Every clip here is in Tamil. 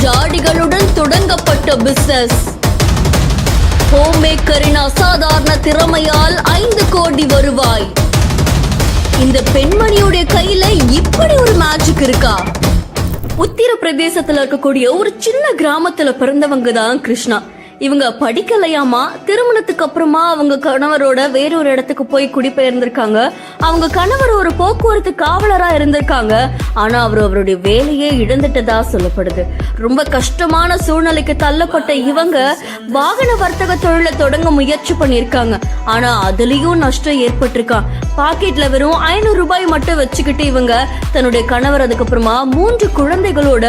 ஜாடிகளுடன் தொடங்கப்பட்ட பிசினஸ். ஹோம் மேக்கரின் அசாதாரண திறமையால் 5 கோடி வருவாய். இந்த பெண்மணியுடைய கையில இப்படி ஒரு மேஜிக் இருக்கா? உத்தரப்பிரதேசத்துல இருக்கக்கூடிய ஒரு சின்ன கிராமத்துல பிறந்தவங்க தான் கிருஷ்ணா. இவங்க படிக்கலையாமா. திருமணத்துக்கு அப்புறமா அவங்க கணவரோட வேறொரு இடத்துக்கு போய் குடிபெயர்ந்திருக்காங்க. அவங்க கணவர் ஒரு போக்குவரத்து காவலரா இருந்திருக்காங்க. ஆனா அவருடைய வேலையே இழந்துட்டதா சொல்லப்படுது. ரொம்ப கஷ்டமான சூழ்நிலைக்கு தள்ளப்பட்ட இவங்க வாகன வர்த்தக தொழிலை தொடங்க முயற்சி பண்ணிருக்காங்க. ஆனா அதுலயும் நஷ்டம் ஏற்பட்டிருக்கா. பாக்கெட்ல வெறும் 500 ரூபாய் மட்டும் வச்சுக்கிட்டு இவங்க தன்னுடைய கணவர் அதுக்கப்புறமா 3 குழந்தைகளோட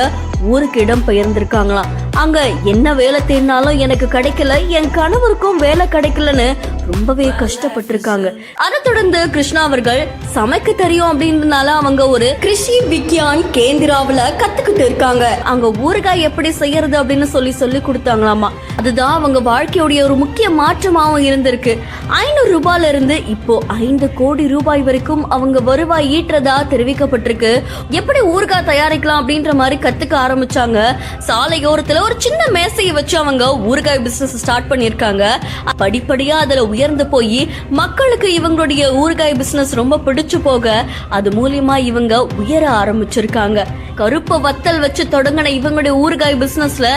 ஊருக்கு இடம் பெயர்ந்திருக்காங்களாம். அங்க என்ன வேலை தேடினாலும் எனக்கு கிடைக்கல, என் கணவருக்கும் வேலை கிடைக்கலன்னு ரொம்பவே கஷ்டப்பட்டிருக்காங்க. அதை தொடர்ந்து கிருஷ்ணா அவர்கள் சமைக்க தெரியும் அப்படின்றதுனால அவங்க ஒரு கிருஷி விக்யான் கேந்திராவில கத்துக்கிட்டு இருக்காங்க. அங்க ஊறுகாய் எப்படி செய்யறது அப்படின்னு சொல்லி கொடுத்தாங்களாமா. அதுதான் அவங்க வாழ்க்கையுடைய ஒரு முக்கிய மாற்றமாவும் இருந்திருக்கு. 500 ரூபாயில இருந்து இப்போ 5 கோடி ரூபாய் வரைக்கும் அவங்க வருவாய் ஈட்டுறதா தெரிவிக்கப்பட்டிருக்கு. எப்படி ஊறுகாய் தயாரிக்கலாம் அப்படின்ற மாதிரி கத்துக்க ஆரம்பிச்சாங்க. சாலையோரத்துல ஒரு சின்ன மேசையை வச்சு அவங்க ஊறுகாய் பிசினஸ் ஸ்டார்ட் பண்ணிருக்காங்க. படிப்படியா அதுல உயர்ந்து போய் மக்களுக்கு இவங்களுடைய ஊறுகாய் பிசினஸ் ரொம்ப பிடிச்சு போக அது மூலியமா இவங்க உயர ஆரம்பிச்சிருக்காங்க. கருப்பு வத்தல் வச்சு தொடங்கின இவங்களுடைய ஊறுகாய் பிசினஸ்ல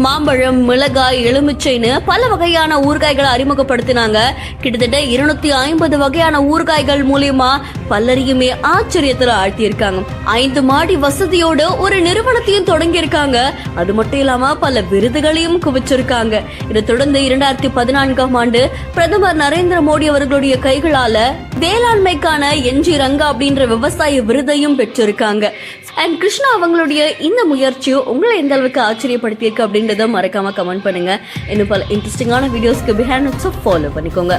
மாம்பழம், மிளகாய், எலுமிச்சைன்னு பல வகையான ஊறுகாய்களை அறிமுகப்படுத்தினாங்க. கிட்டத்தட்ட 250 வகையான ஊறுகாய்கள் மூலியமா பலரையுமே ஆச்சரியத்துல ஆழ்த்தியிருக்காங்க. 5 மாடி வசதியோட ஒரு நிறுவனத்தையும் தொடங்கி இருக்காங்க. அது மட்டும் இல்லாம பல விருதுகளையும் குவிச்சிருக்காங்க. இதை தொடர்ந்து 2014ஆம் ஆண்டு பிரதமர் நரேந்திர மோடி அவர்களுடைய கைகளால வேளாண்மைக்கான NG ரங்கா அப்படின்ற விவசாய விருதையும் பெற்றிருக்காங்க. அண்ட் கிருஷ்ணா அவங்களுடைய இந்த முயற்சியும் உங்களை எந்த அளவுக்கு ஆச்சரியப்படுத்தியிருக்கு அப்படின்றத மறக்காம கமெண்ட் பண்ணுங்க. இன்னும் பல இன்ட்ரெஸ்டிங்கான வீடியோஸ்க்கு பிஹைண்ட் ஃபாலோ பண்ணிக்கோங்க.